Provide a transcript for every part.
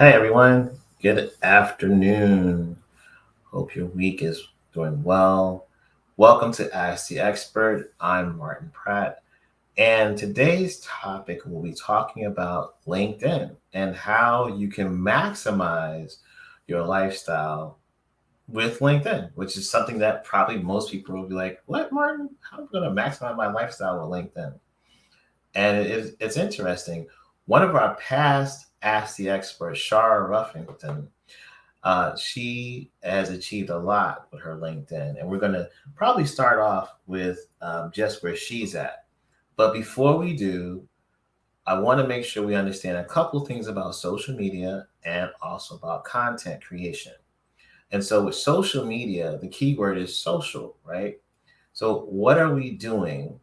Hey everyone, good afternoon. Hope your week is doing well. Welcome to Ask the Expert. I'm Martin Pratt, and today's topic we'll be talking about LinkedIn and how you can maximize your lifestyle with LinkedIn, which is something that probably most people will be like, "What, Martin? How am I going to maximize my lifestyle with LinkedIn?" And it's interesting. One of our past Ask the Expert, Shara Ruffington, she has achieved a lot with her LinkedIn, and we're going to probably start off with just where she's at. But before we do, I want to make sure we understand a couple things about social media and also about content creation. And so, with social media, the key word is social, right? So, what are we doing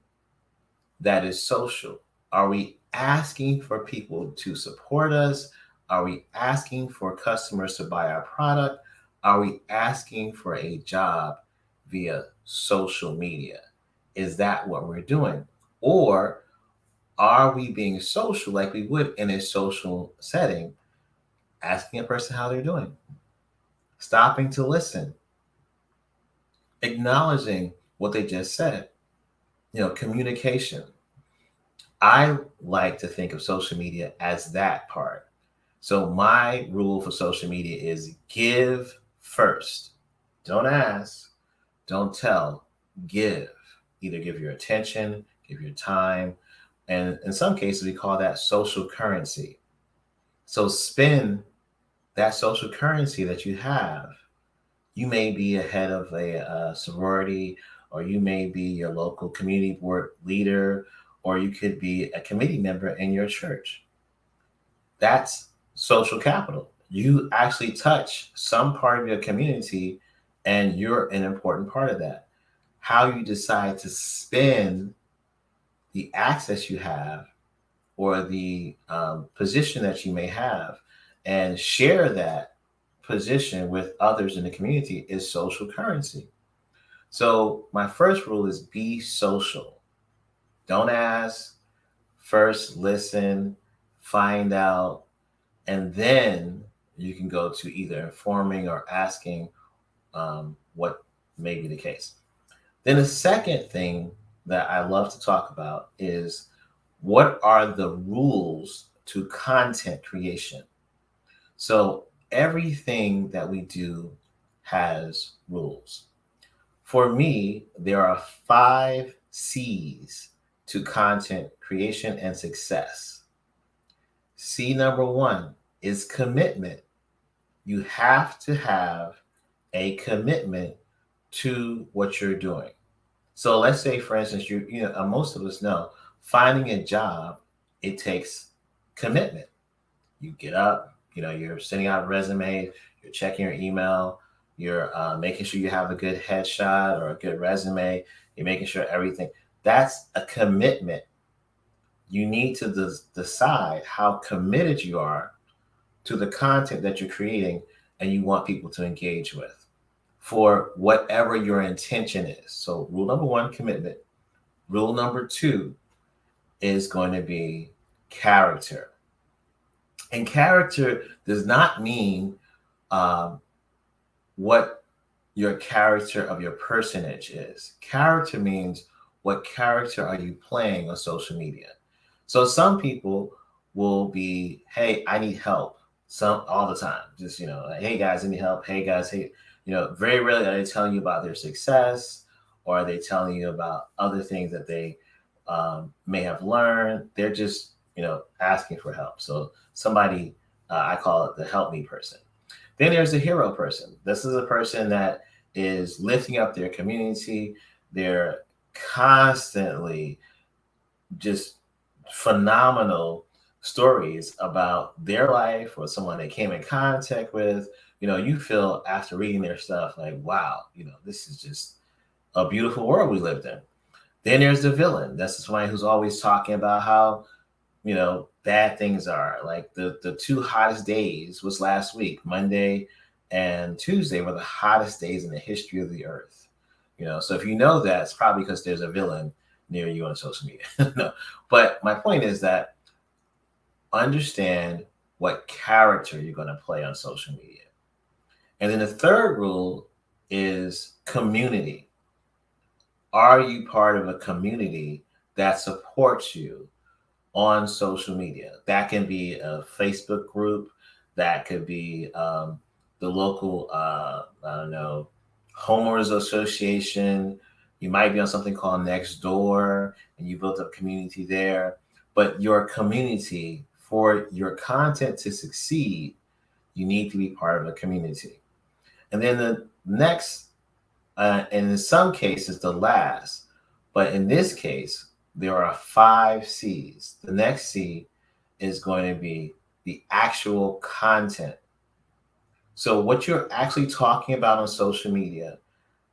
that is social? Are we asking for people to support us? Are we asking for customers to buy our product? Are we asking for a job via social media? Is that what we're doing? Or are we being social like we would in a social setting, asking a person how they're doing, stopping to listen, acknowledging what they just said? Communication. I like to think of social media as that part. So my rule for social media is give first. Don't ask, don't tell, give. Either give your attention, give your time, and in some cases we call that social currency. So spend that social currency that you have. You may be a head of a sorority, or you may be your local community board leader, or you could be a committee member in your church. That's social capital. You actually touch some part of your community, and you're an important part of that. How you decide to spend the access you have or the position that you may have and share that position with others in the community is social currency. So, my first rule is be social. Don't ask, first listen, find out, and then you can go to either informing or asking what may be the case. Then the second thing that I love to talk about is what are the rules to content creation? So everything that we do has rules. For me, there are 5 C's to content creation and success. C number one is commitment. You have to have a commitment to what you're doing. So let's say, for instance, most of us know finding a job, it takes commitment. You get up, you're sending out a resume, you're checking your email, you're making sure you have a good headshot or a good resume, you're making sure everything. That's a commitment. You need to decide how committed you are to the content that you're creating and you want people to engage with for whatever your intention is. So, rule number one, commitment. Rule number two is going to be character. And character does not mean um, what your character of your personage is. Character means what character are you playing on social media. So some people will be, hey, I need help. Some all the time. Just, like, hey guys, I need help. Hey guys, hey, very rarely are they telling you about their success or are they telling you about other things that they may have learned. They're just, asking for help. So somebody, I call it the help me person. Then there's the hero person. This is a person that is lifting up their community. They're constantly just phenomenal stories about their life or someone they came in contact with. You feel after reading their stuff like, wow, this is just a beautiful world we lived in. Then there's the villain. That's somebody who's always talking about how, bad things are. Like the two hottest days was last week. Monday and Tuesday were the hottest days in the history of the earth. So if you know that, it's probably because there's a villain near you on social media. No. But my point is that understand what character you're going to play on social media. And then the third rule is community. Are you part of a community that supports you on social media? That can be a Facebook group, that could be the local, I don't know, homeowners association. You might be on something called Nextdoor, and you built up community there. But your community, for your content to succeed, you need to be part of a community. And then the next, and in some cases, the last, but in this case, there are 5 C's. The next C is going to be the actual content. So, what you're actually talking about on social media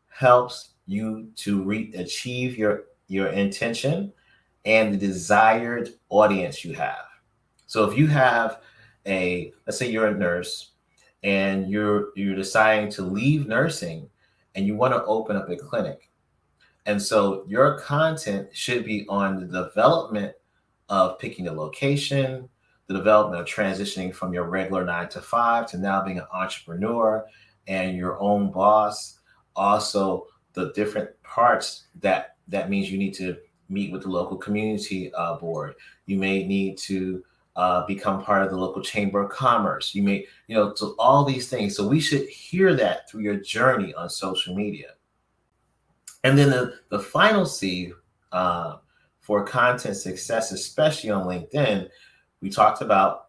helps you to achieve your intention and the desired audience you have. So, if you have let's say you're a nurse and you're deciding to leave nursing and you want to open up a clinic. And so your content should be on the development of picking a location, the development of transitioning from your regular 9 to 5 to now being an entrepreneur and your own boss. Also, the different parts that means you need to meet with the local community board. You may need to become part of the local chamber of commerce. You may, so all these things. So we should hear that through your journey on social media. And then the final C for content success, especially on LinkedIn, we talked about,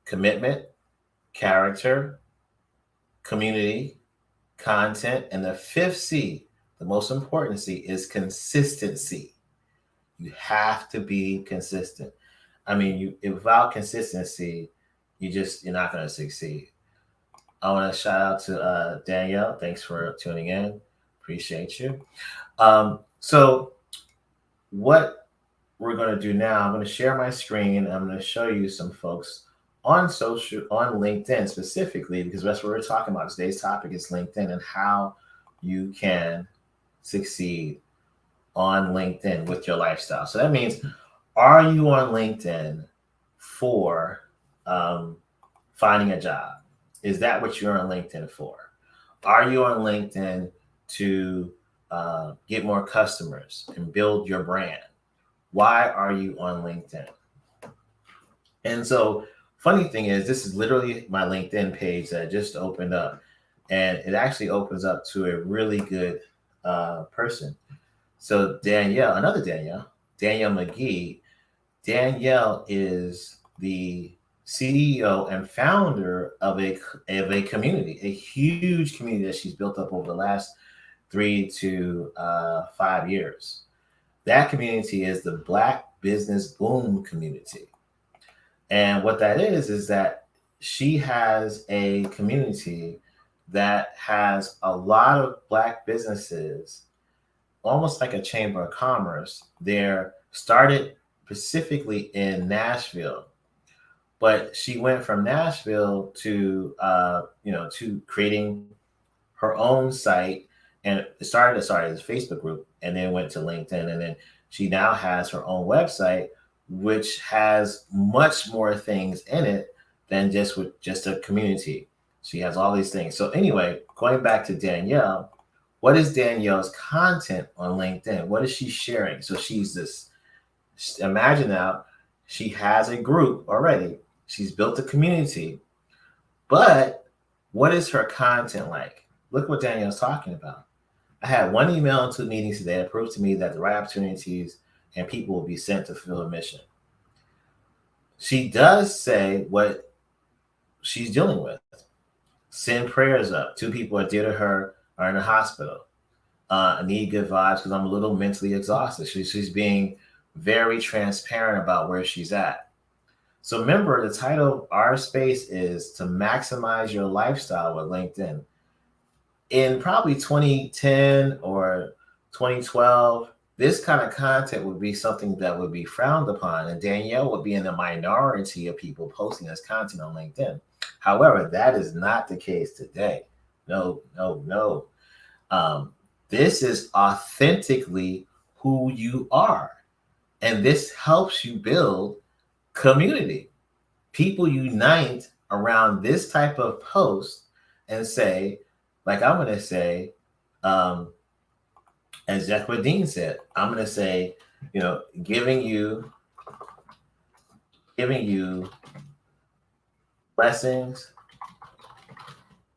commitment, character, community, content. And the fifth C, the most important C, is consistency. You have to be consistent. I mean, without consistency, you're not going to succeed. I want to shout out to Danielle. Thanks for tuning in. Appreciate you. So what we're going to do now, I'm going to share my screen. I'm going to show you some folks on LinkedIn specifically, because that's what we're talking about. Today's topic is LinkedIn and how you can succeed on LinkedIn with your lifestyle. So that means, are you on LinkedIn for finding a job? Is that what you're on LinkedIn for? Are you on LinkedIn to get more customers and build your brand? Why are you on LinkedIn? And so, funny thing is, this is literally my LinkedIn page that I just opened up, and it actually opens up to a really good person. So Danielle McGee. Danielle is the CEO and founder of a community, a huge community that she's built up over the last 3 to 5 years. That community is the Black Business Boom community. And what that is that she has a community that has a lot of Black businesses, almost like a chamber of commerce. They're started specifically in Nashville, but she went from Nashville to to creating her own site, and it started as a Facebook group, and then went to LinkedIn, and then she now has her own website, which has much more things in it than just a community. She has all these things. So anyway, going back to Danielle, what is Danielle's content on LinkedIn? What is she sharing? So imagine now, she has a group already. She's built a community, but what is her content like? Look what Danielle's talking about. I had one email and 2 meetings today that proved to me that the right opportunities and people will be sent to fulfill a mission. She does say what she's dealing with. Send prayers up. 2 people are dear to her are in the hospital. I need good vibes because I'm a little mentally exhausted. She's being very transparent about where she's at. So remember, the title of our space is to maximize your lifestyle with LinkedIn. In probably 2010 or 2012, this kind of content would be something that would be frowned upon, and Danielle would be in the minority of people posting this content on LinkedIn. However, that is not the case today. No. This is authentically who you are, and this helps you build community. people unite around this type of post and say, like I'm going to say, um, as Dean said, I'm going to say, giving you blessings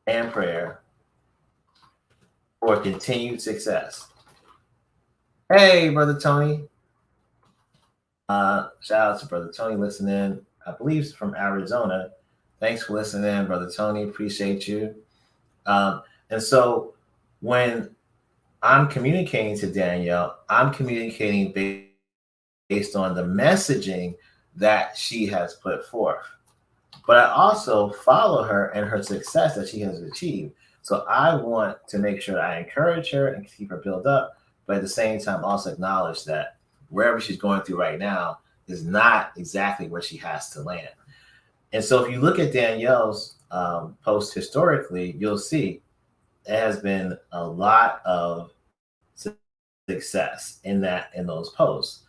and prayer for continued success. Hey, Brother Tony. Shout out to Brother Tony listening. I believe from Arizona. Thanks for listening, Brother Tony. Appreciate you. And so when I'm communicating to Danielle, I'm communicating based on the messaging that she has put forth. But I also follow her and her success that she has achieved. So I want to make sure I encourage her and keep her built up, but at the same time also acknowledge that wherever she's going through right now is not exactly where she has to land. And so if you look at Danielle's post historically, you'll see there has been a lot of success in those posts.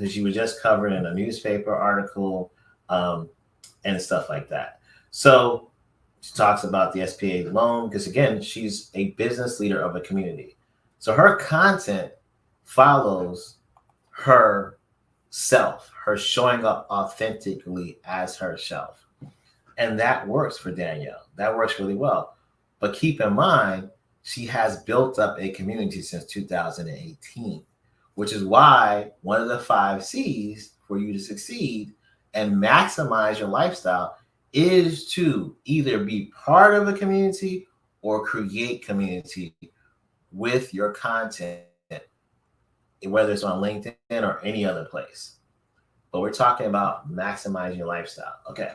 She was just covered in a newspaper article and stuff like that. So she talks about the SBA loan because again, she's a business leader of a community. So her content follows her self, her showing up authentically as herself. And that works for Danielle. That works really well. But keep in mind, she has built up a community since 2018, which is why one of the 5 C's for you to succeed and maximize your lifestyle is to either be part of a community or create community with your content, whether it's on LinkedIn or any other place. But we're talking about maximizing your lifestyle. Okay.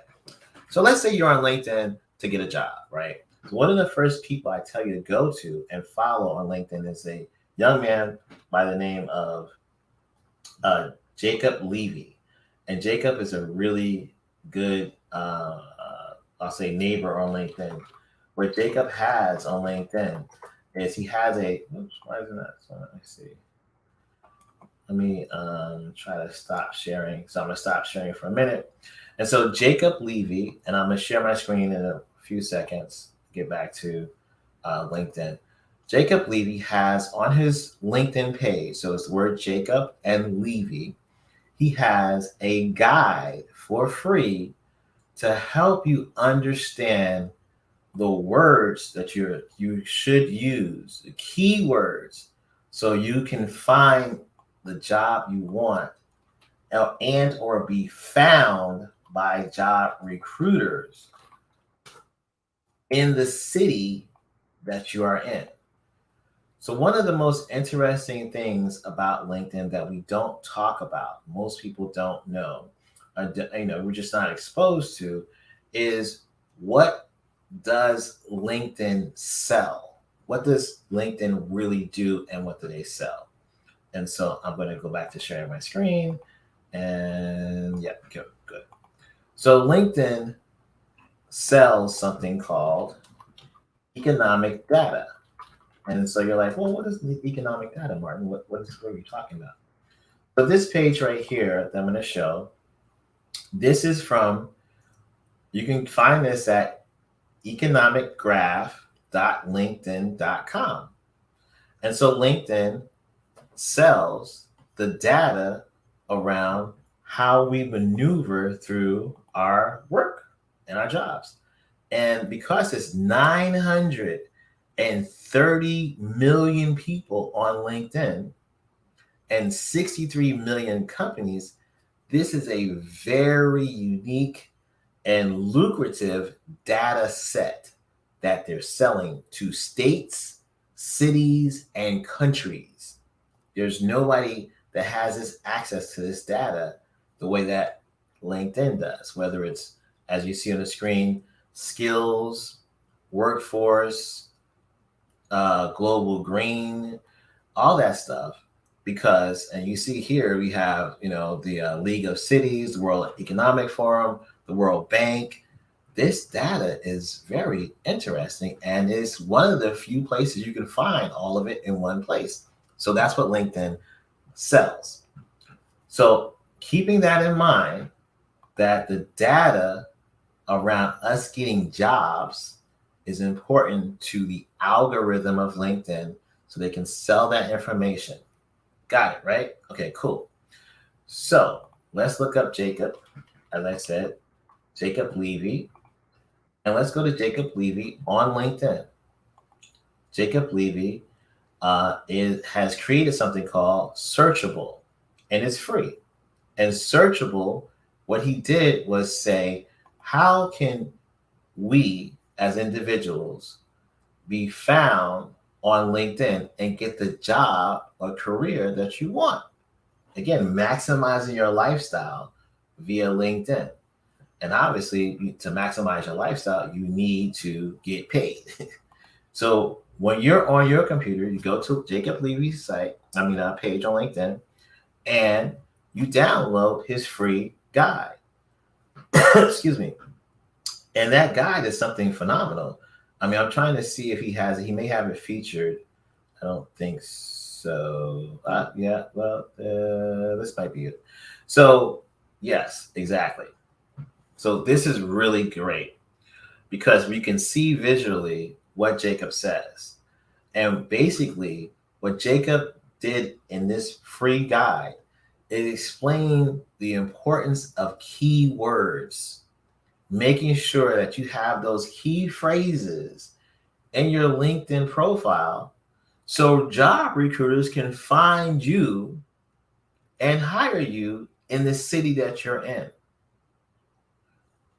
So let's say you're on LinkedIn to get a job, right? So one of the first people I tell you to go to and follow on LinkedIn is a young man by the name of Jacob Levy. And Jacob is a really good, I'll say, neighbor on LinkedIn. What Jacob has on LinkedIn is he has why isn't that? So let me see. Let me try to stop sharing. So I'm going to stop sharing for a minute. And so Jacob Levy, and I'm going to share my screen in a few seconds, get back to LinkedIn. Jacob Levy has on his LinkedIn page, so it's the word Jacob and Levy, he has a guide for free to help you understand the words that you should use, the keywords, so you can find the job you want and or be found by job recruiters in the city that you are in. So one of the most interesting things about LinkedIn that we don't talk about, most people don't know, we're just not exposed to, is what does LinkedIn sell? What does LinkedIn really do and what do they sell? And so I'm going to go back to sharing my screen and yeah, good. So LinkedIn sells something called economic data. And so you're like, well, what is the economic data, Martin? What are you talking about? So this page right here that I'm going to show, this is you can find this at economicgraph.linkedin.com. And so LinkedIn sells the data around how we maneuver through our work and our jobs. And because it's 930 million people on LinkedIn and 63 million companies, this is a very unique and lucrative data set that they're selling to states, cities, and countries. There's nobody that has this access to this data the way that LinkedIn does, whether it's, as you see on the screen, skills, workforce, global green, all that stuff. Because, and you see here, we have, the League of Cities, the World Economic Forum, the World Bank. This data is very interesting, and it's one of the few places you can find all of it in one place. So that's what LinkedIn sells. So keeping that in mind, that the data around us getting jobs is important to the algorithm of LinkedIn so they can sell that information. Got it, right? Okay, cool. So let's look up Jacob, as I said, Jacob Levy. And let's go to Jacob Levy on LinkedIn. Jacob Levy has created something called Searchable, and it's free. And Searchable, what he did was say, how can we as individuals be found on LinkedIn and get the job or career that you want? Again, maximizing your lifestyle via LinkedIn. And obviously, to maximize your lifestyle, you need to get paid. So when you're on your computer, you go to Jacob Levy's page on LinkedIn, and you download his free guide. Excuse me. And that guide is something phenomenal. I mean, I'm trying to see if he has it. He may have it featured. I don't think so. Yeah, well, this might be it. So, yes, exactly. So this is really great because we can see visually what Jacob says. And basically, what Jacob did in this free guide, it explained the importance of keywords, making sure that you have those key phrases in your LinkedIn profile so job recruiters can find you and hire you in the city that you're in.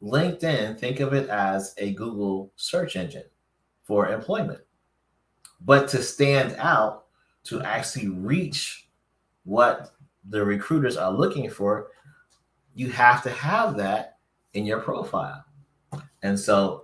LinkedIn, think of it as a Google search engine for employment. But to stand out, to actually reach what the recruiters are looking for, you have to have that in your profile. And so,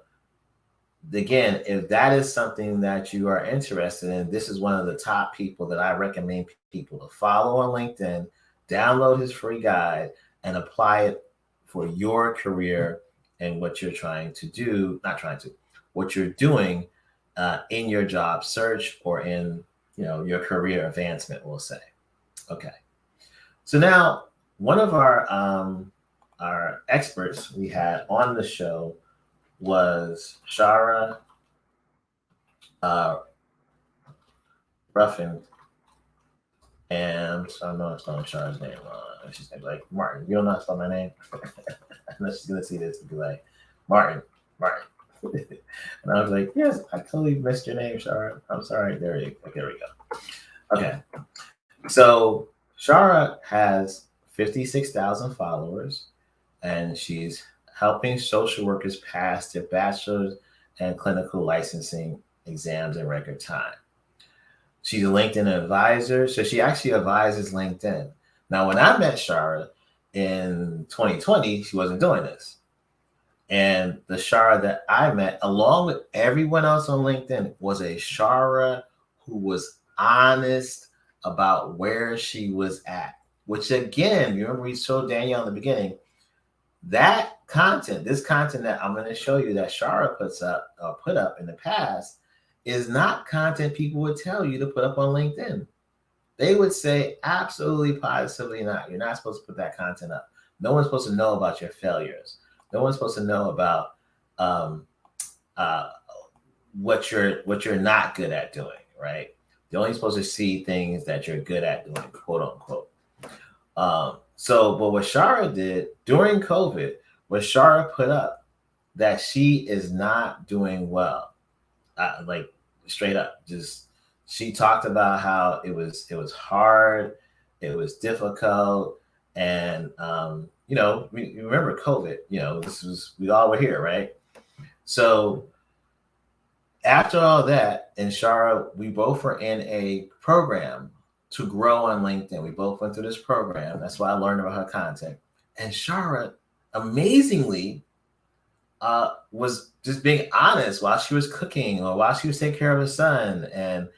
again, if that is something that you are interested in, this is one of the top people that I recommend people to follow on LinkedIn, download his free guide, and apply it for your career and what you're trying to do, what you're doing in your job search or in your career advancement, we'll say. Okay. So now one of our experts we had on the show was Shara Ruffin. And I know I'm spelling Shara's name wrong. She's gonna be like, Martin, you don't know how to spell my name? And she's gonna see this and be like, Martin. And I was like, yes, I totally missed your name, Shara. I'm sorry. There we go. Okay. So Shara has 56,000 followers, and she's helping social workers pass their bachelor's and clinical licensing exams in record time. She's a LinkedIn advisor, so she actually advises LinkedIn. Now, when I met Shara in 2020, she wasn't doing this. And the Shara that I met, along with everyone else on LinkedIn, was a Shara who was honest about where she was at. Which, again, you remember we showed Danielle in the beginning, that content, this content that I'm going to show you that Shara put up in the past, is not content people would tell you to put up on LinkedIn. They would say, absolutely, positively not. You're not supposed to put that content up. No one's supposed to know about your failures. No one's supposed to know about what you're not good at doing, right? You're only supposed to see things that you're good at doing, quote unquote. But what Shara did during COVID, what Shara put up that she is not doing well, like straight up, just she talked about how it was hard, it was difficult, and we remember COVID. We all were here, right? So after all that, and Shara, we both were in a program to grow on LinkedIn. We both went through this program. That's why I learned about her content. And Shara, amazingly, was just being honest while she was cooking or while she was taking care of her son. And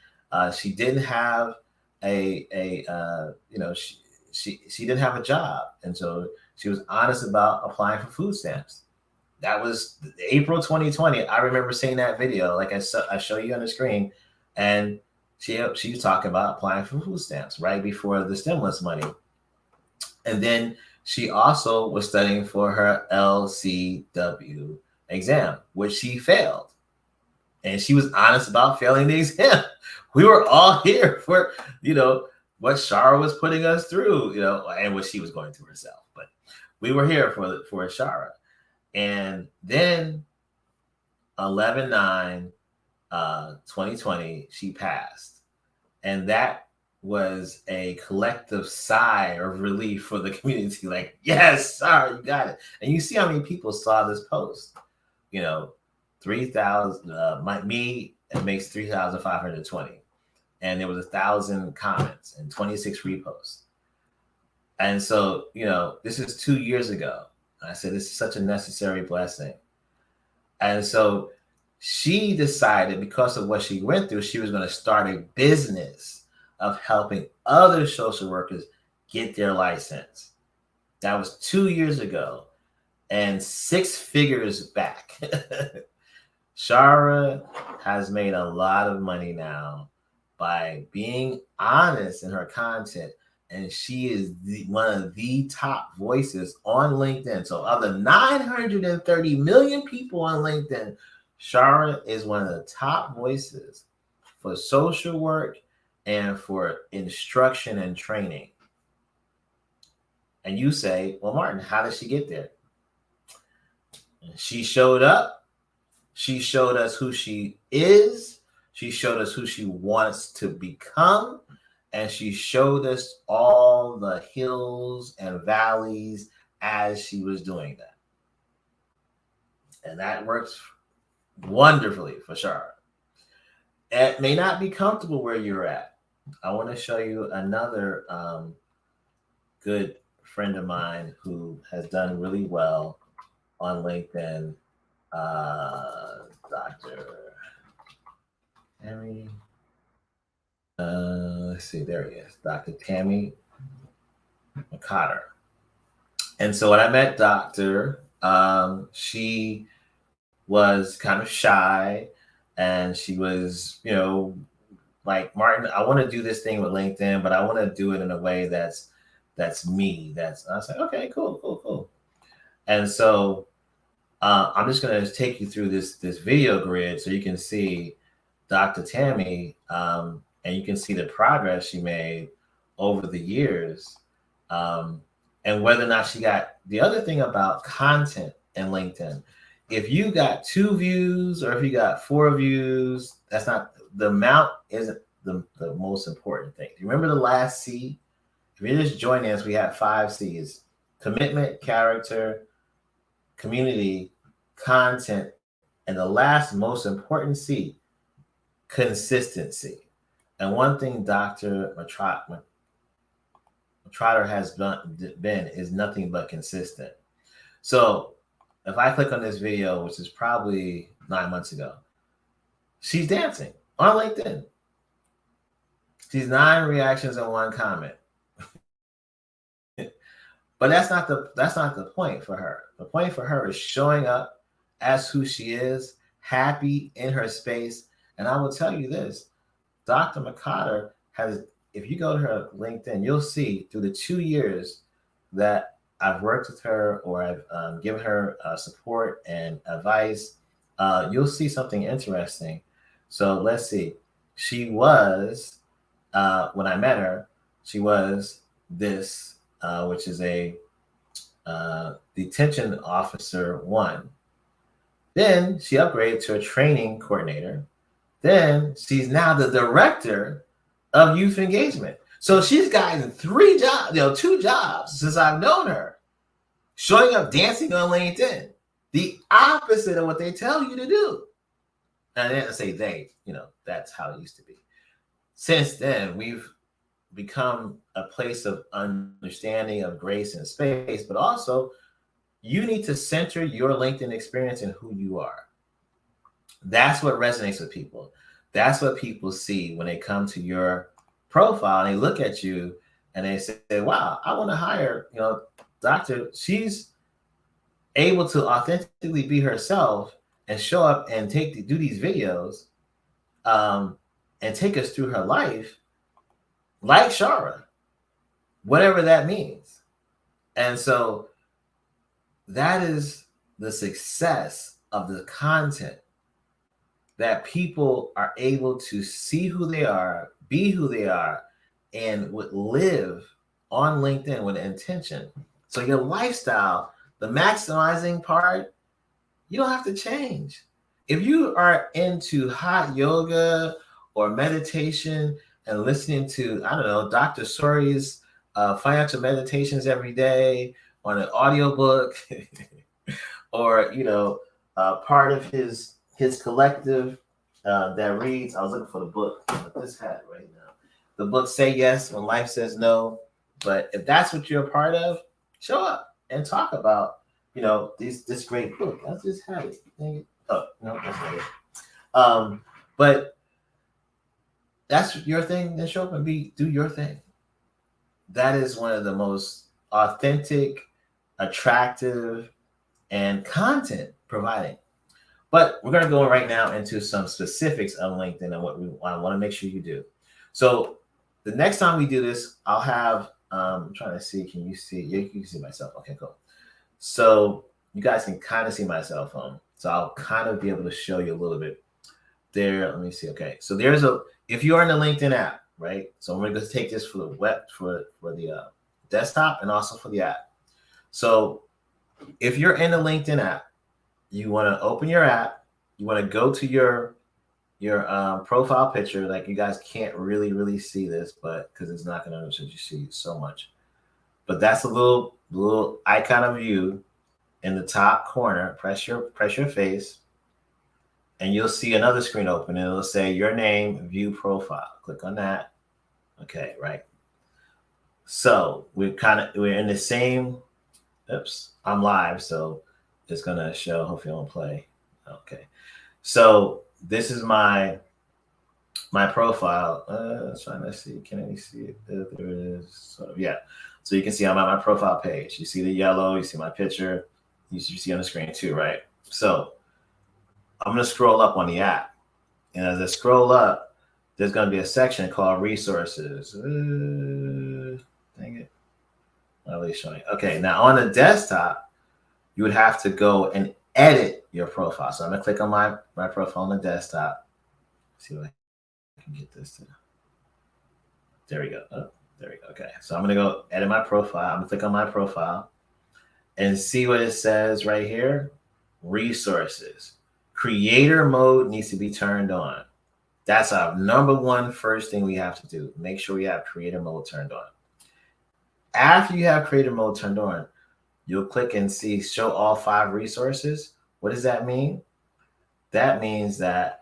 she didn't have she didn't have a job. And so she was honest about applying for food stamps. That was April 2020. I remember seeing that video, like I show you on the screen. And she was talking about applying for food stamps right before the stimulus money. And then She also was studying for her LCW exam, which she failed. And she was honest about failing the exam. We were all here for, what Shara was putting us through, and what she was going through herself. But we were here for Shara. And then 11/9, 2020, she passed. And that was a collective sigh of relief for the community. Like, yes, sorry, you got it. And you see how many people saw this post. 3,000. Me, it makes 3,520, and there was 1,000 comments and 26 reposts. And so, this is 2 years ago. I said this is such a necessary blessing. And so she decided, because of what she went through, she was going to start a business of helping other social workers get their license. That was 2 years ago, and 6 figures back. Shara has made a lot of money now by being honest in her content, and she is one of the top voices on LinkedIn. So of the 930 million people on LinkedIn, Shara is one of the top voices for social work and for instruction and training. And you say, well, Martin, how did she get there? She showed up. She showed us who she is. She showed us who she wants to become. And she showed us all the hills and valleys as she was doing that. And that works wonderfully for Shara. It may not be comfortable where you're at. I want to show you another good friend of mine who has done really well on LinkedIn. Dr. Tammy. Let's see, there he is, Dr. Tammy McCotter. And so when I met Doctor, she was kind of shy, and she was, like, Martin, I want to do this thing with LinkedIn, but I want to do it in a way that's me. I was like, okay, cool. And so I'm just going to take you through this video grid so you can see Dr. Tammy, and you can see the progress she made over the years, and whether or not she got. The other thing about content in LinkedIn, if you got 2 views or if you got 4 views, that's not the amount. Isn't the most important thing. You remember the last C? If you're just joining us, we have 5 C's: commitment, character, community, content, and the last most important C, consistency. And one thing Dr. Trotter has been is nothing but consistent. So if I click on this video, which is probably 9 months ago, she's dancing on LinkedIn. She's 9 reactions and 1 comment. But that's not the point for her. The point for her is showing up as who she is, happy in her space. And I will tell you this, Dr. McCotter has, if you go to her LinkedIn, you'll see through the 2 years that I've worked with her, or I've given her support and advice, you'll see something interesting. So let's see. She was, when I met her, she was this, which is a detention officer 1. Then she upgraded to a training coordinator. Then she's now the director of youth engagement. So she's gotten 3 jobs, 2 jobs since I've known her, showing up dancing on LinkedIn. The opposite of what they tell you to do. And I didn't say they, that's how it used to be. Since then, we've become a place of understanding, of grace and space, but also you need to center your LinkedIn experience in who you are. That's what resonates with people. That's what people see when they come to your profile and they look at you and they say, wow, I want to hire, Doctor. She's able to authentically be herself and show up and do these videos and take us through her life like Shara, whatever that means. And so that is the success of the content, that people are able to see who they are, be who they are, and would live on LinkedIn with intention. So your lifestyle, the maximizing part, you don't have to change. If you are into hot yoga or meditation and listening to, I don't know, Dr. Sori's financial meditations every day on an audiobook, or part of his collective that reads. I was looking for the book that this had right now. The book Say Yes When Life Says No. But if that's what you're a part of, show up and talk about this great book. I just had it. Dang it. Oh no, that's not it. But that's your thing. Then show up and do your thing. That is one of the most authentic, attractive, and content providing. But we're going to go right now into some specifics on LinkedIn and what I want to make sure you do. So the next time we do this, I'll have, I'm trying to see, can you see? Yeah, you can see myself. Okay, cool. So you guys can kind of see my cell phone. So I'll kind of be able to show you a little bit there. Let me see. Okay. So if you are in the LinkedIn app, right? So I'm going to take this for the web, for the desktop, and also for the app. So if you're in the LinkedIn app, you want to open your app. You want to go to your profile picture. Like, you guys can't really see this, but because it's not going to show you see so much. But that's a little icon of you in the top corner. Press your face, and you'll see another screen open, and it'll say your name, view profile. Click on that. Okay, right. So we're in the same. Oops, I'm live, so it's gonna show. Hopefully, I'll play. Okay, so this is my profile. Trying to see. Can I see it? There it is. Sort of, yeah. So you can see I'm at my profile page. You see the yellow. You see my picture. You see on the screen too, right? So I'm gonna scroll up on the app, and as I scroll up, there's gonna be a section called resources. Dang it. Not really showing. Okay, now on the desktop, you would have to go and edit your profile. So I'm gonna click on my profile on the desktop. See what I can get this to. There we go. Oh, there we go. Okay, so I'm gonna go edit my profile. I'm gonna click on my profile and see what it says right here. Resources. Creator mode needs to be turned on. That's our number one first thing we have to do. Make sure we have creator mode turned on. After you have creator mode turned on, you'll click and see show all 5 resources. What does that mean? That means that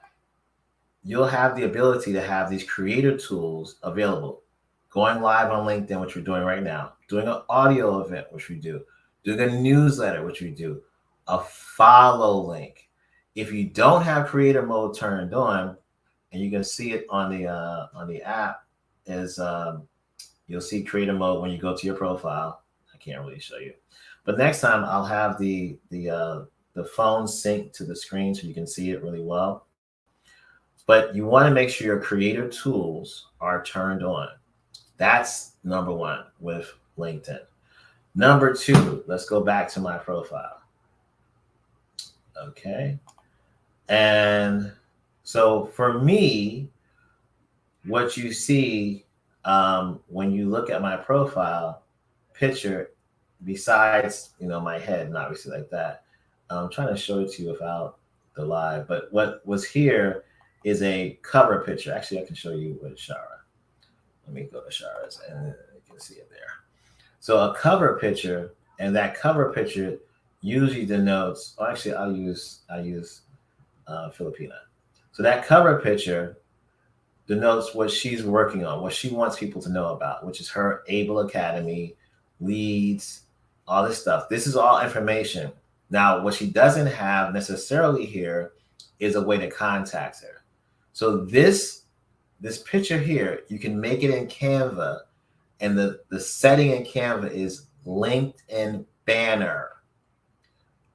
you'll have the ability to have these creator tools available. Going live on LinkedIn, which we're doing right now, doing an audio event, which we do, doing a newsletter, which we do, a follow link. If you don't have creator mode turned on, and you can see it on the app, is you'll see creator mode when you go to your profile. I can't really show you, but next time I'll have the phone sync to the screen so you can see it really well. But you want to make sure your creator tools are turned on. That's number one with LinkedIn. Number 2, let's go back to my profile. Okay. And so for me, what you see when you look at my profile picture, besides my head, not obviously like that, I'm trying to show it to you without the live, but what was here is a cover picture. Actually, I can show you with Shara. Let me go to Shara's and you can see it there. So a cover picture, and that cover picture usually denotes, actually I'll use Filipina. So that cover picture denotes what she's working on, what she wants people to know about, which is her Able Academy, leads, all this stuff. This is all information. Now, what she doesn't have necessarily here is a way to contact her. So this picture here, you can make it in Canva, and the setting in Canva is LinkedIn banner.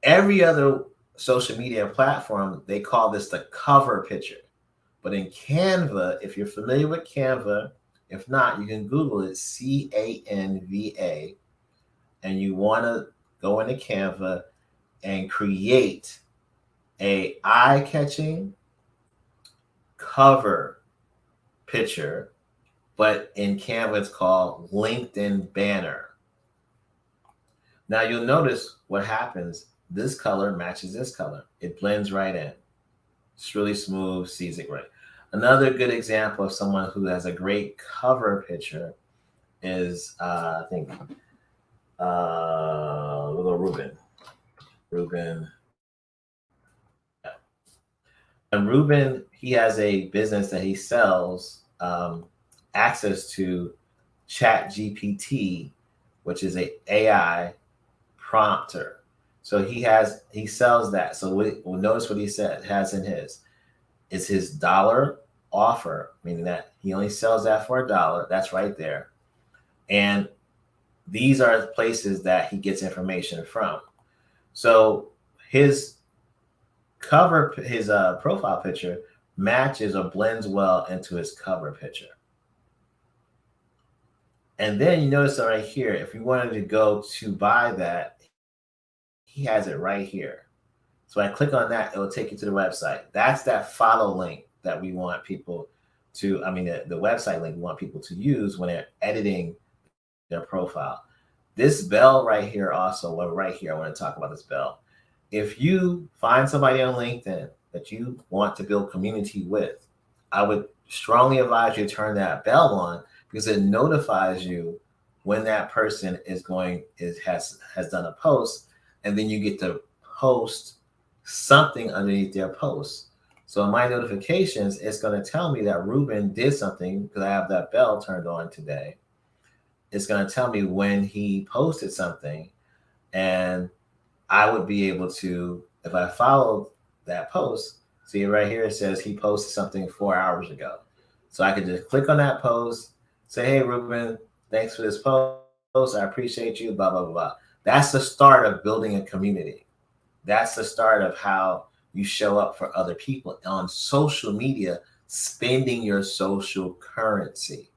Every other social media platform, they call this the cover picture. But in Canva, if you're familiar with Canva, if not, you can Google it, Canva, and you want to go into Canva and create a eye-catching cover picture, but in Canva it's called LinkedIn banner. Now you'll notice what happens. This color matches this color. It blends right in. It's really smooth, sees it right. Another good example of someone who has a great cover picture is I think little Ruben. Ruben. And Ruben, he has a business that he sells access to Chat GPT, which is a AI prompter. So he sells that. So we'll notice what he said has in his. It's his dollar offer, meaning that he only sells that for $1. That's right there. And these are places that he gets information from. So his profile picture matches or blends well into his cover picture. And then you notice that right here, if you wanted to go to buy that, he has it right here. So I click on that, it will take you to the website. That's that follow link that we want people to, the website link we want people to use when they're editing their profile. This bell right here also, right here, I want to talk about this bell. If you find somebody on LinkedIn that you want to build community with, I would strongly advise you to turn that bell on because it notifies you when that person has done a post, and then you get to post something underneath their post. So in my notifications, it's going to tell me that Ruben did something because I have that bell turned on today. It's going to tell me when he posted something, and I would be able to, if I followed that post, see right here, it says he posted something 4 hours ago. So I could just click on that post, say, hey, Ruben, thanks for this post. I appreciate you, blah, blah, blah. That's the start of building a community. That's the start of how you show up for other people on social media, spending your social currency.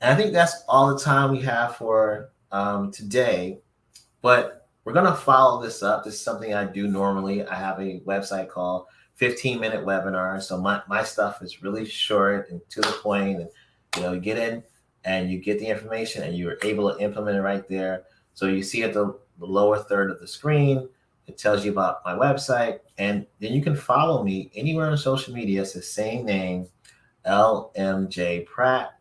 And I think that's all the time we have for today. But we're going to follow this up. This is something I do normally. I have a website called 15-minute webinar. So my stuff is really short and to the point. And, you get in and you get the information and you're able to implement it right there. So you see at the lower third of the screen, it tells you about my website. And then you can follow me anywhere on social media. It's the same name, LMJ Pratt.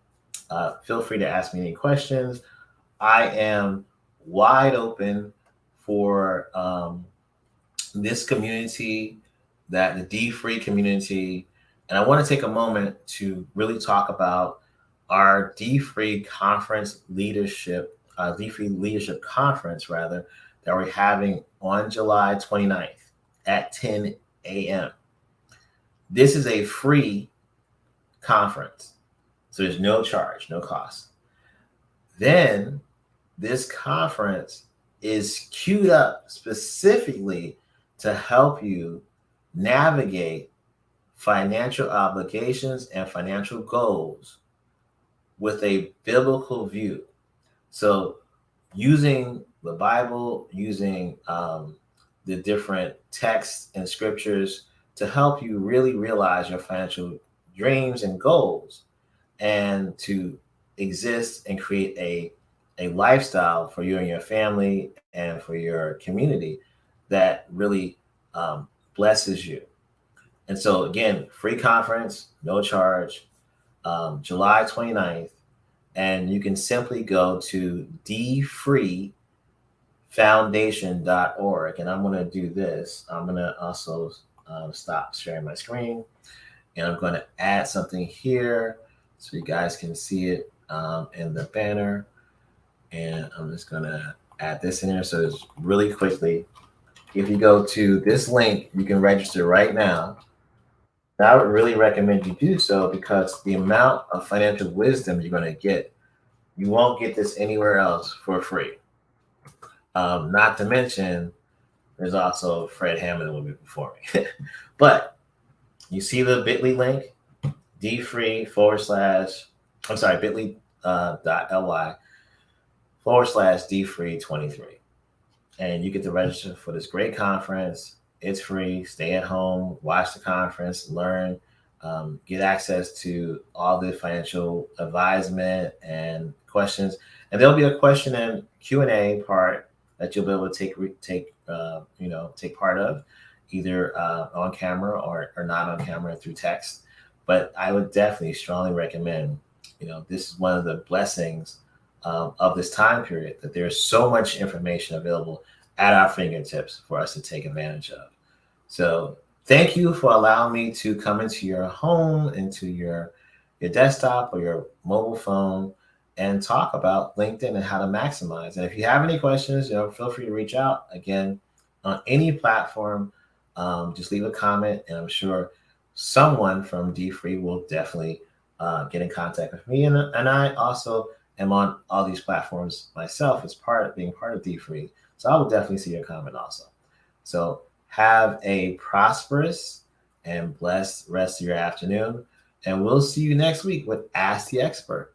Feel free to ask me any questions. I am wide open for this community, the D-Free community. And I want to take a moment to really talk about our D-Free conference leadership, D-Free leadership conference, rather, that we're having on July 29th at 10 a.m. This is a free conference. So there's no charge, no cost. Then this conference is queued up specifically to help you navigate financial obligations and financial goals with a biblical view. So using the Bible, using the different texts and scriptures to help you really realize your financial dreams and goals, and to exist and create a lifestyle for you and your family and for your community that really blesses you. And so again, free conference, no charge, July 29th. And you can simply go to dfreefoundation.org. And I'm going to do this. I'm going to also stop sharing my screen. And I'm going to add something here so you guys can see it in the banner. And I'm just going to add this in there. So it's really quickly, if you go to this link, you can register right now. And I would really recommend you do so because the amount of financial wisdom you're going to get, you won't get this anywhere else for free. Not to mention, there's also Fred Hammond will be performing. But you see the bit.ly link, bit.ly.ly /D-Free23. And you get to register for this great conference. It's free. Stay at home, watch the conference, learn, get access to all the financial advisement and questions. And there'll be a question and Q&A part that you'll be able to take part of, either on camera or not on camera through text. But I would definitely strongly recommend, this is one of the blessings of this time period, that there's so much information available at our fingertips for us to take advantage of. So thank you for allowing me to come into your home, into your desktop or your mobile phone, and talk about LinkedIn and how to maximize. And if you have any questions, feel free to reach out again on any platform. Just leave a comment, and I'm sure someone from D-Free will definitely get in contact with me. And I also am on all these platforms myself as being part of D-Free. So I will definitely see your comment also. So have a prosperous and blessed rest of your afternoon. And we'll see you next week with Ask the Expert.